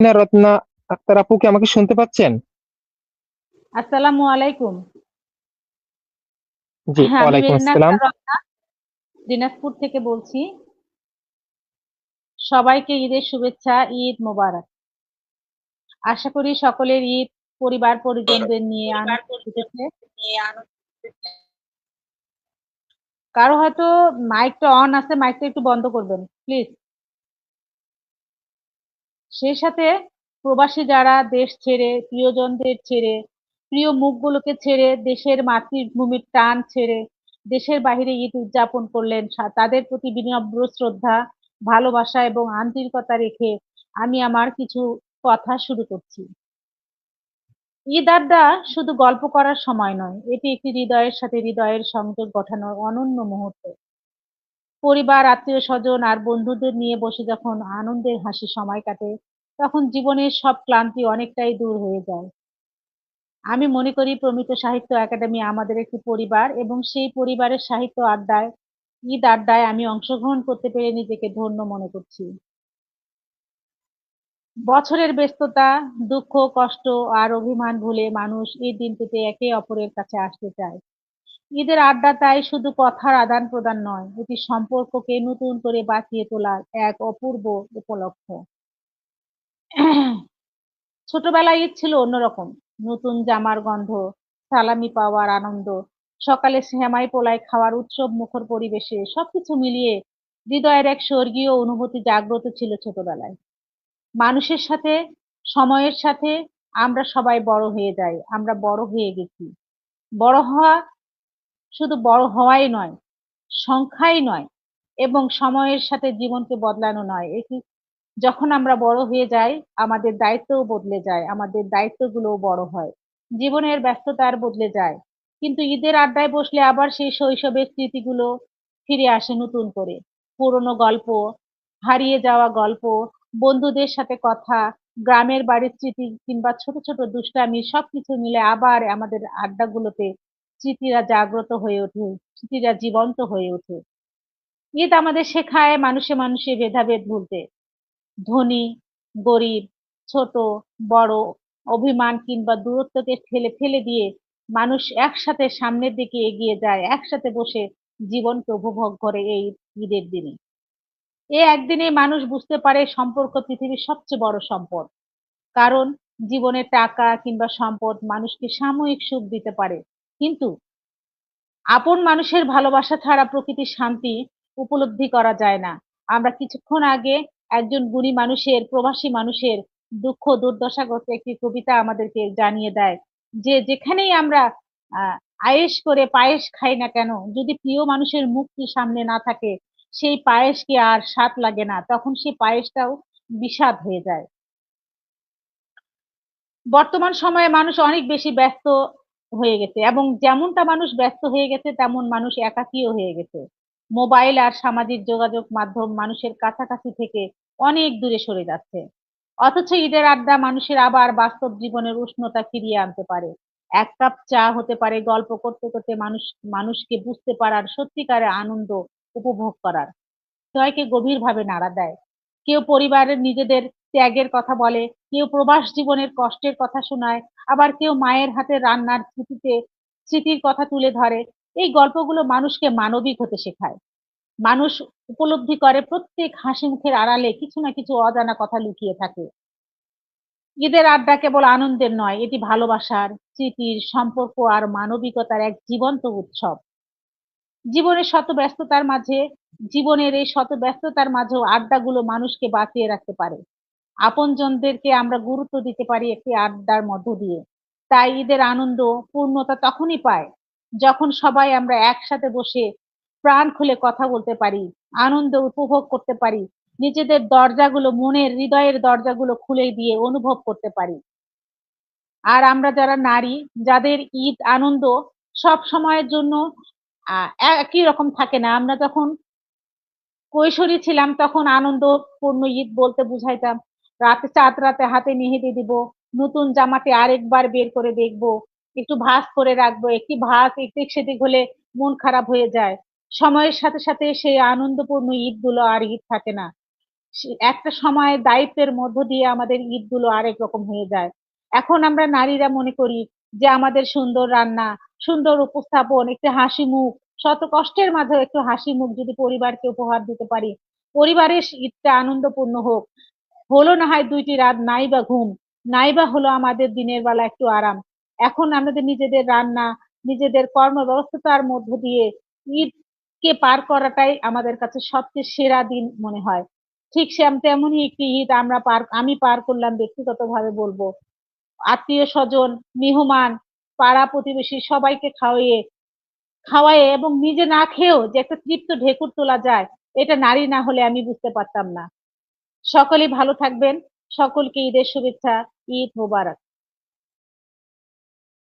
না, রত্না আক্তার আপু কি আমাকে শুনতে পাচ্ছেন? আসসালামু আলাইকুম। জি, হ্যাঁ, আমি ওয়ালাইকুম মেরিনা আসসালাম। আক্তার রত্না দিনাজপুর থেকে বলছি। সবাইকে ঈদের শুভেচ্ছা, ঈদ মোবারক। আশা করি সকলের ঈদ পরিবার পরিজনদের নিয়ে আনন্দ কেটেছে। কারো হয়তো মাইকটা অন আছে, মাইকটা একটু বন্ধ করবেন প্লিজ। সেই সাথে প্রবাসী যারা দেশ ছেড়ে, প্রিয়জনদের ছেড়ে, প্রিয় মুখগুলোকে ছেড়ে, দেশের মাতৃভূমির টান ছেড়ে দেশের বাইরে ঈদ উদযাপন করলেন, তাদের প্রতি বিনম্র শ্রদ্ধা, ভালোবাসা এবং আন্তরিকতা রেখে আমি আমার কিছু কথা শুরু করছি। ঈদ আড্ডা শুধু গল্প করার সময় নয়, এটি একটি হৃদয়ের সাথে হৃদয়ের সংযোগ গঠানোর অনন্য মুহূর্ত। পরিবার, আত্মীয় স্বজন আর বন্ধুদের নিয়ে বসে যখন আনন্দের হাসি সময় কাটে, তখন জীবনের সব ক্লান্তি অনেকটাই দূর হয়ে যায়। আমি মনে করি প্রমিত সাহিত্য একাডেমি আমাদের একটি পরিবার, এবং সেই পরিবারের সাহিত্য আড্ডায়, ঈদ আড্ডায় আমি অংশগ্রহণ করতে পেরে নিজেকে ধন্য মনে করছি। বছরের ব্যস্ততা, দুঃখ, কষ্ট আর অভিমান ভুলে মানুষ এই দিনটিতে একে অপরের কাছে আসতে চায়। ঈদের আড্ডা তাই শুধু কথার আদান প্রদান নয়, এটি সম্পর্ককে নতুন করে বাঁচিয়ে তোলার এক অপূর্ব উপলক্ষ। ছোটবেলায় ঈদ ছিল অন্যরকম। নতুন জামার গন্ধ, সালামি পাওয়ার আনন্দ, সকালে সেমাই পোলাও খাওয়ার উৎসব মুখর পরিবেশে সবকিছু মিলিয়ে হৃদয়ের এক স্বর্গীয় অনুভূতি জাগ্রত ছিল ছোটবেলায়। মানুষের সাথে, সময়ের সাথে আমরা সবাই বড় হয়ে যাই, আমরা বড় হয়ে গেছি। বড় হওয়া শুধু বড় হওয়াই নয়, সংখ্যাই নয়, এবং সময়ের সাথে জীবনকে বদলানো নয়, এটি যখন আমরা বড় হয়ে যাই আমাদের দায়িত্বও বদলে যায়, আমাদের দায়িত্বগুলোও বড় হয়, জীবনের ব্যস্ততার বদলে যায়। কিন্তু ঈদের আড্ডায় বসলে আবার সেই শৈশবের স্মৃতিগুলো ফিরে আসে নতুন করে। পুরনো গল্প, হারিয়ে যাওয়া গল্প, বন্ধুদের সাথে কথা, গ্রামের বাড়ির স্মৃতি কিংবা ছোট ছোট দুষ্টামি সবকিছু মিলে আবার আমাদের আড্ডাগুলোতে স্মৃতিরা জাগ্রত হয়ে ওঠে, স্মৃতিরা জীবন্ত হয়ে ওঠে। ঈদ আমাদের শেখায় মানুষে মানুষে ভেদাভেদ ভুলতে, ধনী, গরিব, ছোট, বড়, অভিমান কিংবা দূরত্বকে ফেলে ফেলে দিয়ে মানুষ একসাথে সামনের দিকে এগিয়ে যায়, একসাথে বসে জীবনকে উপভোগ করে এই ঈদের দিনে। এই একদিনে মানুষ বুঝতে পারে সম্পর্ক পৃথিবীর সবচেয়ে বড় সম্পদ। কারণ জীবনে টাকা কিংবা সম্পদ মানুষকে সাময়িক সুখ দিতে পারে, কিন্তু আপন মানুষের ভালোবাসা ছাড়া প্রকৃতির শান্তি উপলব্ধি করা যায় না। আমরা কিছুক্ষণ আগে একজন গুণী মানুষের, প্রবাসী মানুষের দুঃখ দুর্দশাগ্রস্ত একটি কবিতা আমাদেরকে জানিয়ে দেয় যে যেখানেই আমরা আহ আয়েশ করে পায়েস খাই না কেন, যদি প্রিয় মানুষের মুখটি সামনে না থাকে, সেই পায়েসকে আর স্বাদ লাগে না, তখন সেই পায়েসটাও বিষাদ হয়ে যায়। বর্তমান সময়ে মানুষ অনেক বেশি ব্যস্ত হয়ে গেছে, এবং যেমনটা মানুষ ব্যস্ত হয়ে গেছে তেমন মানুষ একাকীও হয়ে গেছে। মোবাইল আর সামাজিক যোগাযোগ মাধ্যম মানুষের কাছাকাছি থেকে অনেক দূরে সরে যাচ্ছে। অথচ ঈদের আড্ডা মানুষের আবার বাস্তব জীবনের উষ্ণতা ফিরিয়ে আনতে পারে। এক কাপ চা হতে পারে গল্প করতে করতে মানুষকে বুঝতে পারার, সত্যিকারের আনন্দ উপভোগ করার। সবাইকে গভীরভাবে নাড়া দেয়। কেউ পরিবারের নিজেদের ত্যাগের কথা বলে, কেউ প্রবাস জীবনের কষ্টের কথা শোনায়, আবার কেউ মায়ের হাতের রান্নার স্মৃতির কথা তুলে ধরে। এই গল্পগুলো মানুষকে মানবিক হতে শেখায়। মানুষ উপলব্ধি করে প্রত্যেক হাসি মুখের আড়ালে কিছু না কিছু অজানা কথা লুকিয়ে থাকে। ঈদের আড্ডা কেবল আনন্দের নয়, এটি ভালোবাসার, স্মৃতির, সম্পর্ক আর মানবিকতার এক জীবন্ত উৎসব। জীবনের শত ব্যস্ততার মাঝে জীবনের এই শত ব্যস্ততার মাঝেও আড্ডাগুলো মানুষকে বাঁচিয়ে রাখতে পারে। আপনজনদেরকে আমরা গুরুত্ব দিতে পারি একটি আড্ডার মধ্য দিয়ে। তাই ঈদের আনন্দ পূর্ণতা তখনই পায় যখন সবাই আমরা একসাথে বসে প্রাণ খুলে কথা বলতে পারি, আনন্দ উপভোগ করতে পারি, নিজেদের দরজাগুলো, মনের হৃদয়ের দরজাগুলো খুলে দিয়ে অনুভব করতে পারি। আর আমরা যারা নারী, যাদের ঈদ আনন্দ সব সময়ের জন্য একই রকম থাকে না। আমরা যখন কৈশোরী ছিলাম তখন আনন্দপূর্ণ ঈদ বলতে বুঝাইতাম রাতে, চাঁদ রাতে হাতে মেহেদি দিব, নতুন জামাতে আরেকবার বের করে দেখবো, একটু ভাঁজ করে রাখবো, একটি ভাঁজ এদিক সেদিক হলে মন খারাপ হয়ে যায়। সময়ের সাথে সাথে সেই আনন্দপূর্ণ ঈদ গুলো আর ঈদ থাকে না। একটা সময় দায়িত্বের মধ্য দিয়ে আমাদের ঈদগুলো আরেক রকম হয়ে যায়। এখন আমরা নারীরা মনে করি যে আমাদের সুন্দর রান্না, সুন্দর উপস্থাপন, একটু হাসি মুখ, শত কষ্টের মাঝেও একটু হাসি মুখ যদি পরিবারকে উপহার দিতে পারি, পরিবারের ঈদটা আনন্দপূর্ণ হোক। হলো না হয় ২টি রাত নাই বা ঘুম, নাই বা হলো আমাদের দিনের বেলা একটু আরাম। এখন আমাদের নিজেদের রান্না, নিজেদের কর্মব্যস্ততার মধ্য দিয়ে ঈদকে পার করাটাই আমাদের কাছে সবচেয়ে সেরা দিন মনে হয়। ঠিক তেমনই একটি ঈদ আমি পার করলাম ব্যক্তিগতভাবে বলবো। আত্মীয়-স্বজন, মেহমান, পাড়া-প্রতিবেশী সবাইকে খাওয়ায়ে এবং নিজে না খেয়েও যে একটা তৃপ্ত ঢেকুর তোলা যায়, এটা নারী না হলে আমি বুঝতে পারতাম না। সকলেই ভালো থাকবেন। সকলকে ঈদের শুভেচ্ছা। ঈদ মোবারক।